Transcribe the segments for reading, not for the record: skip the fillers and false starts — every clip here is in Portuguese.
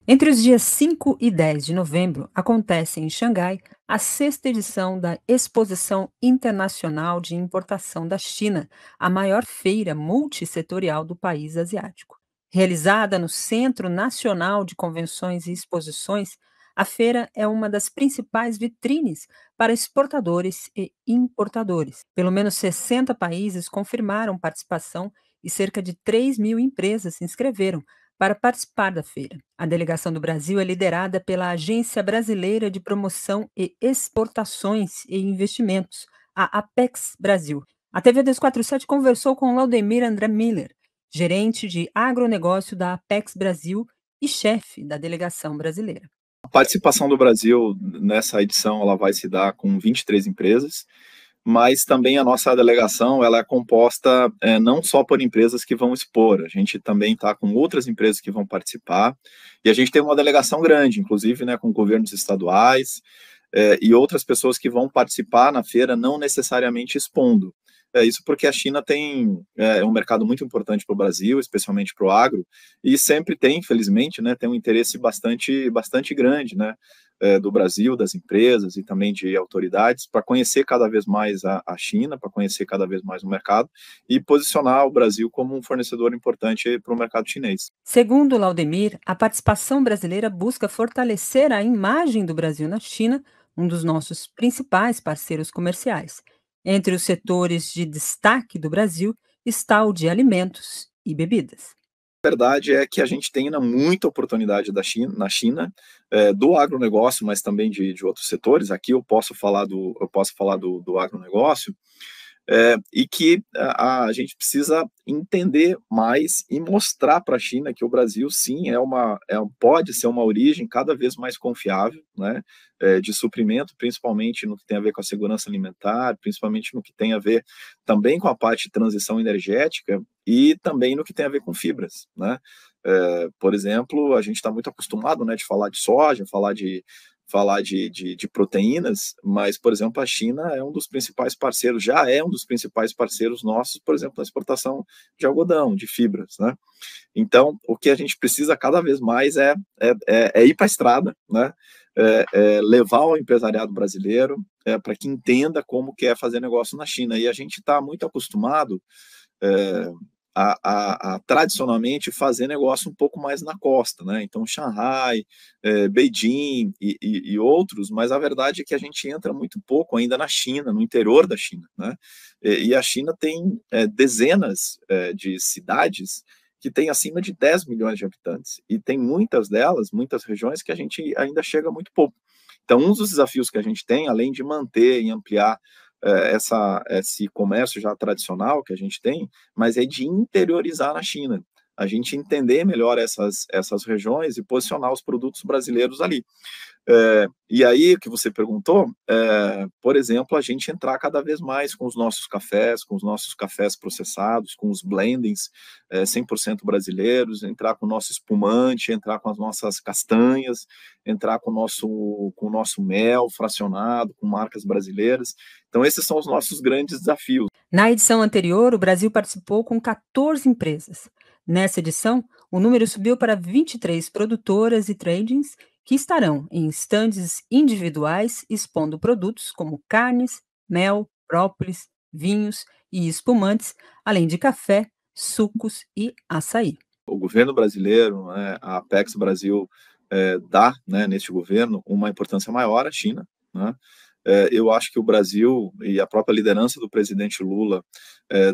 Entre os dias 5 e 10 de novembro, acontece em Xangai a sexta edição da Exposição Internacional de Importação da China, a maior feira multissetorial do país asiático. Realizada no Centro Nacional de Convenções e Exposições, a feira é uma das principais vitrines para exportadores e importadores. Pelo menos 60 países confirmaram participação e cerca de 3.000 empresas se inscreveram para participar da feira. A delegação do Brasil é liderada pela Agência Brasileira de Promoção e Exportações e Investimentos, a Apex Brasil. A TV 247 conversou com Laudemir André Miller, gerente de agronegócio da Apex Brasil e chefe da delegação brasileira. A participação do Brasil nessa edição ela vai se dar com 23 empresas, mas também a nossa delegação ela é composta não só por empresas que vão expor, a gente também está com outras empresas que vão participar, e a gente tem uma delegação grande, inclusive com governos estaduais e outras pessoas que vão participar na feira, não necessariamente expondo. Isso porque a China tem um mercado muito importante para o Brasil, especialmente para o agro, e sempre tem, infelizmente, tem um interesse bastante grande, do Brasil, das empresas e também de autoridades, para conhecer cada vez mais a China, para conhecer cada vez mais o mercado e posicionar o Brasil como um fornecedor importante para o mercado chinês. Segundo Laudemir, a participação brasileira busca fortalecer a imagem do Brasil na China, um dos nossos principais parceiros comerciais. Entre os setores de destaque do Brasil está o de alimentos e bebidas. A verdade é que a gente tem ainda muita oportunidade na China, do agronegócio, mas também de outros setores. Aqui eu posso falar do agronegócio, e que a gente precisa entender mais e mostrar para a China que o Brasil, sim, pode ser uma origem cada vez mais confiável, de suprimento, principalmente no que tem a ver com a segurança alimentar, principalmente no que tem a ver também com a parte de transição energética e também no que tem a ver com fibras, por exemplo, a gente está muito acostumado, de falar de soja, falar de proteínas, mas, por exemplo, a China é um dos principais parceiros, já é um dos principais parceiros nossos, por exemplo, na exportação de algodão, de fibras, Então, o que a gente precisa cada vez mais é ir para a estrada, levar o empresariado brasileiro para que entenda como que é fazer negócio na China. E a gente está muito acostumado é, a tradicionalmente fazer negócio um pouco mais na costa, Então, Shanghai, Beijing e outros, mas a verdade é que a gente entra muito pouco ainda na China, no interior da China, E a China tem dezenas de cidades que têm acima de 10 milhões de habitantes, e tem muitas delas, muitas regiões que a gente ainda chega muito pouco. Então, um dos desafios que a gente tem, além de manter e ampliar esse comércio já tradicional que a gente tem, mas é de interiorizar na China. A gente entender melhor essas regiões e posicionar os produtos brasileiros ali. E aí, que você perguntou, por exemplo, a gente entrar cada vez mais com os nossos cafés processados, com os blendings 100% brasileiros, entrar com o nosso espumante, entrar com as nossas castanhas, entrar com o nosso mel fracionado, com marcas brasileiras. Então, esses são os nossos grandes desafios. Na edição anterior, o Brasil participou com 14 empresas. Nessa edição, o número subiu para 23 produtoras e tradings que estarão em estandes individuais expondo produtos como carnes, mel, própolis, vinhos e espumantes, além de café, sucos e açaí. O governo brasileiro, a Apex Brasil, dá, neste governo, uma importância maior à China, eu acho que o Brasil e a própria liderança do presidente Lula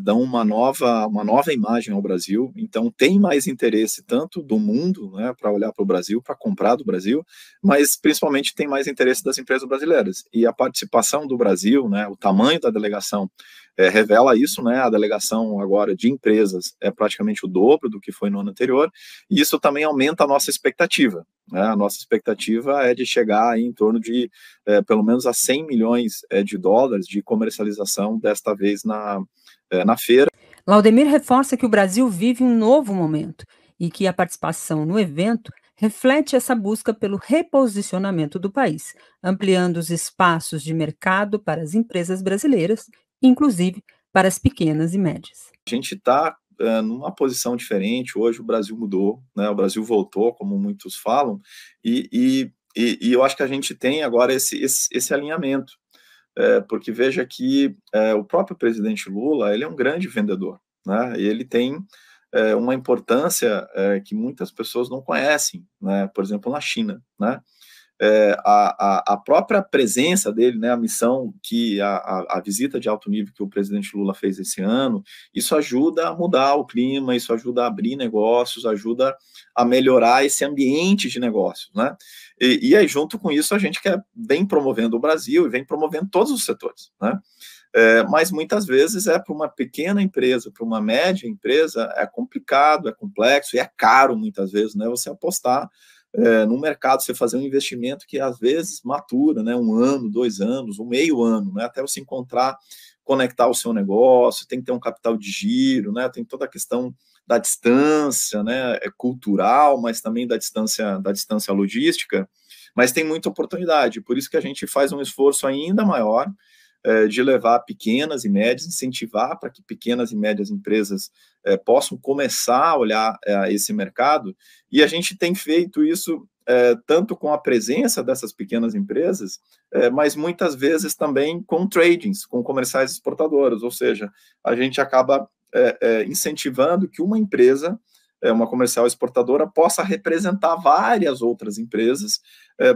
dão uma nova imagem ao Brasil, então tem mais interesse tanto do mundo, para olhar para o Brasil, para comprar do Brasil, mas principalmente tem mais interesse das empresas brasileiras. E a participação do Brasil, o tamanho da delegação, revela isso, a delegação agora de empresas é praticamente o dobro do que foi no ano anterior, e isso também aumenta a nossa expectativa. A nossa expectativa é de chegar aí em torno de pelo menos a 100 milhões de dólares de comercialização, desta vez na feira. Laudemir reforça que o Brasil vive um novo momento e que a participação no evento reflete essa busca pelo reposicionamento do país, ampliando os espaços de mercado para as empresas brasileiras, inclusive para as pequenas e médias. A gente está numa posição diferente. Hoje o Brasil mudou, né? O Brasil voltou, como muitos falam, e eu acho que a gente tem agora esse alinhamento, porque veja que o próprio presidente Lula, ele é um grande vendedor, né? E ele tem uma importância que muitas pessoas não conhecem, né? Por exemplo, na China, né? A própria presença dele, né, a missão a visita de alto nível que o presidente Lula fez esse ano, isso ajuda a mudar o clima, isso ajuda a abrir negócios, ajuda a melhorar esse ambiente de negócios, né? E aí, junto com isso, a gente vem promovendo o Brasil e vem promovendo todos os setores, né? Mas muitas vezes para uma pequena empresa, para uma média empresa, é complicado, é complexo e é caro muitas vezes, né? Você apostar no mercado, você fazer um investimento que às vezes matura, né, 1 ano, 2 anos, meio ano, né, até você encontrar, conectar o seu negócio, tem que ter um capital de giro, né, tem toda a questão da distância, né, cultural, mas também da distância logística, mas tem muita oportunidade, por isso que a gente faz um esforço ainda maior de levar pequenas e médias, incentivar para que pequenas e médias empresas possam começar a olhar esse mercado, e a gente tem feito isso tanto com a presença dessas pequenas empresas, mas muitas vezes também com tradings, com comerciais exportadoras, ou seja, a gente acaba incentivando que uma empresa, uma comercial exportadora, possa representar várias outras empresas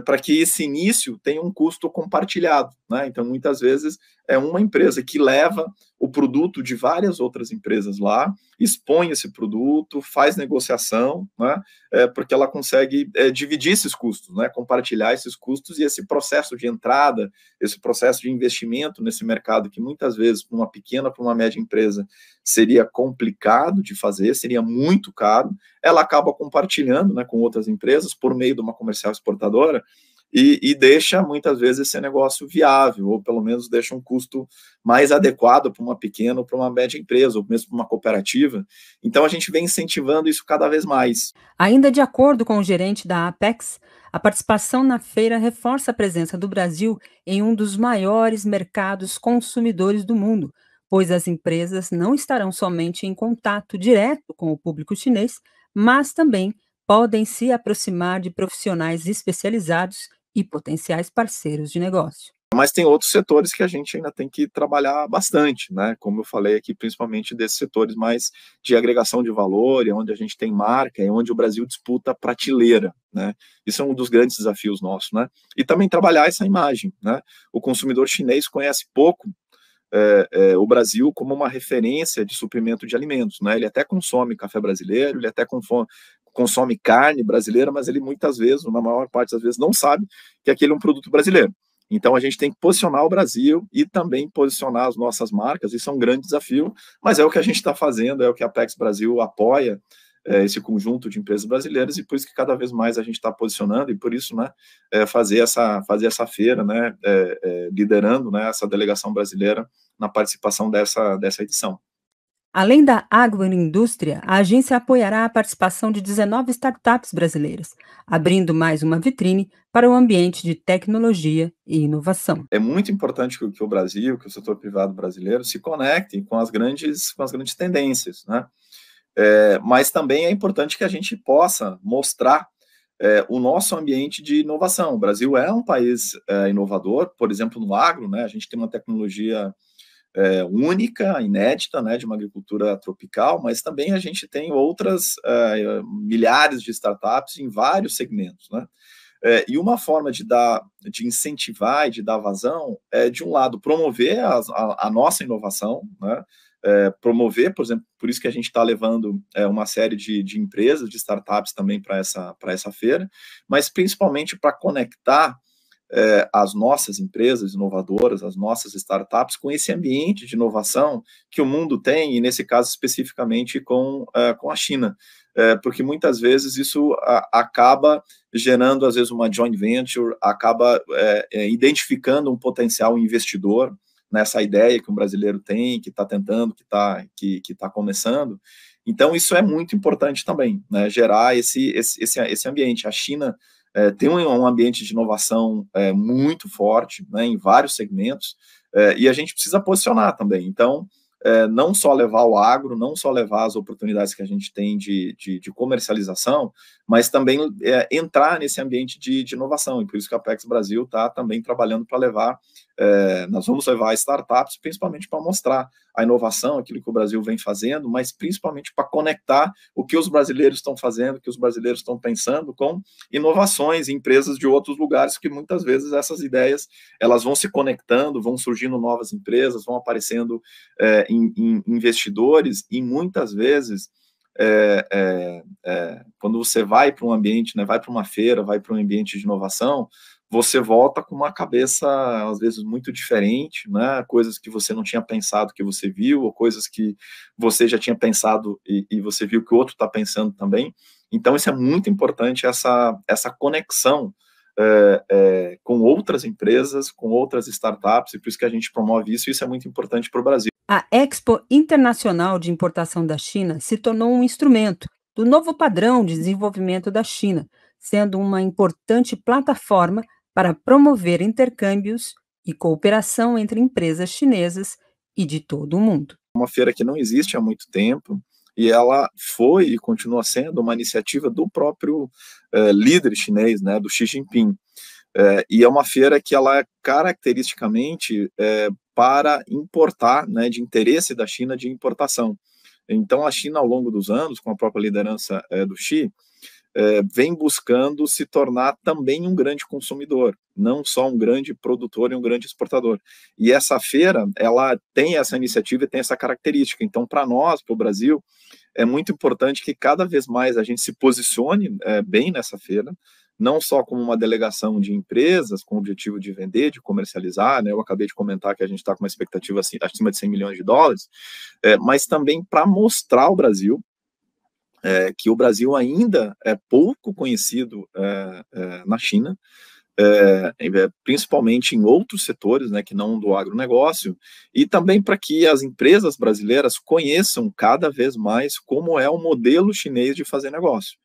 para que esse início tenha um custo compartilhado, né? Então, muitas vezes, é uma empresa que leva o produto de várias outras empresas lá, expõe esse produto, faz negociação, né? Porque ela consegue dividir esses custos, né? Compartilhar esses custos, e esse processo de entrada, esse processo de investimento nesse mercado, que muitas vezes, para uma pequena, para uma média empresa, seria complicado de fazer, seria muito caro, ela acaba compartilhando, né, com outras empresas por meio de uma comercial exportadora, e deixa muitas vezes esse negócio viável, ou pelo menos deixa um custo mais adequado para uma pequena ou para uma média empresa, ou mesmo para uma cooperativa. Então a gente vem incentivando isso cada vez mais. Ainda de acordo com o gerente da Apex, a participação na feira reforça a presença do Brasil em um dos maiores mercados consumidores do mundo, pois as empresas não estarão somente em contato direto com o público chinês, mas também podem se aproximar de profissionais especializados e potenciais parceiros de negócio. Mas tem outros setores que a gente ainda tem que trabalhar bastante, né? Como eu falei aqui, principalmente desses setores mais de agregação de valor, onde a gente tem marca, e onde o Brasil disputa prateleira, né? Isso é um dos grandes desafios nossos, né? E também trabalhar essa imagem, né? O consumidor chinês conhece pouco o Brasil como uma referência de suprimento de alimentos, né? Ele até consome café brasileiro, ele até consome carne brasileira, mas ele muitas vezes, na maior parte das vezes, não sabe que aquele é um produto brasileiro. Então a gente tem que posicionar o Brasil e também posicionar as nossas marcas. Isso é um grande desafio, mas é o que a gente está fazendo, é o que a Apex Brasil apoia, esse conjunto de empresas brasileiras, e por isso que cada vez mais a gente está posicionando, e por isso, né, fazer essa feira, né, liderando, né, essa delegação brasileira na participação dessa edição. Além da agroindústria, a agência apoiará a participação de 19 startups brasileiras, abrindo mais uma vitrine para o ambiente de tecnologia e inovação. É muito importante que o Brasil, que o setor privado brasileiro se conecte com as grandes tendências, né? Mas também é importante que a gente possa mostrar o nosso ambiente de inovação. O Brasil é um país inovador, por exemplo, no agro, né? A gente tem uma tecnologia única, inédita, né, de uma agricultura tropical, mas também a gente tem outras milhares de startups em vários segmentos, né? E uma forma de incentivar e de dar vazão é, de um lado, promover a nossa inovação, né? Promover, por exemplo, por isso que a gente está levando uma série de empresas, de startups também para essa feira, mas principalmente para conectar as nossas empresas inovadoras, as nossas startups, com esse ambiente de inovação que o mundo tem, e nesse caso especificamente com a China. Porque muitas vezes isso acaba gerando, às vezes, uma joint venture, acaba identificando um potencial investidor nessa ideia que um brasileiro tem, que está tentando, que está começando. Então, isso é muito importante também, né, gerar esse ambiente. A China tem um ambiente de inovação muito forte, né, em vários segmentos, e a gente precisa posicionar também. Então, não só levar o agro, não só levar as oportunidades que a gente tem de comercialização, mas também entrar nesse ambiente de inovação, e por isso que a Apex Brasil está também trabalhando para levar, nós vamos levar startups, principalmente para mostrar a inovação, aquilo que o Brasil vem fazendo, mas principalmente para conectar o que os brasileiros estão fazendo, o que os brasileiros estão pensando com inovações, empresas de outros lugares, que muitas vezes essas ideias, elas vão se conectando, vão surgindo novas empresas, vão aparecendo investidores, e muitas vezes, quando você vai para um ambiente, né, vai para uma feira, vai para um ambiente de inovação, você volta com uma cabeça, às vezes, muito diferente, né? Coisas que você não tinha pensado que você viu, ou coisas que você já tinha pensado e você viu que o outro está pensando também. Então, isso é muito importante, essa conexão com outras empresas, com outras startups, e por isso que a gente promove isso, e isso é muito importante para o Brasil. A Expo Internacional de Importação da China se tornou um instrumento do novo padrão de desenvolvimento da China, sendo uma importante plataforma para promover intercâmbios e cooperação entre empresas chinesas e de todo o mundo. Uma feira que não existe há muito tempo, e ela foi e continua sendo uma iniciativa do próprio líder chinês, né, do Xi Jinping. E é uma feira que ela é caracteristicamente para importar, né, de interesse da China de importação. Então, a China, ao longo dos anos, com a própria liderança do Xi, vem buscando se tornar também um grande consumidor, não só um grande produtor e um grande exportador. E essa feira, ela tem essa iniciativa e tem essa característica. Então, para nós, para o Brasil, é muito importante que cada vez mais a gente se posicione bem nessa feira, não só como uma delegação de empresas com o objetivo de vender, de comercializar, né? Eu acabei de comentar que a gente está com uma expectativa assim, acima de 100 milhões de dólares, mas também para mostrar ao Brasil que o Brasil ainda é pouco conhecido na China, principalmente em outros setores, né, que não do agronegócio, e também para que as empresas brasileiras conheçam cada vez mais como é o modelo chinês de fazer negócio.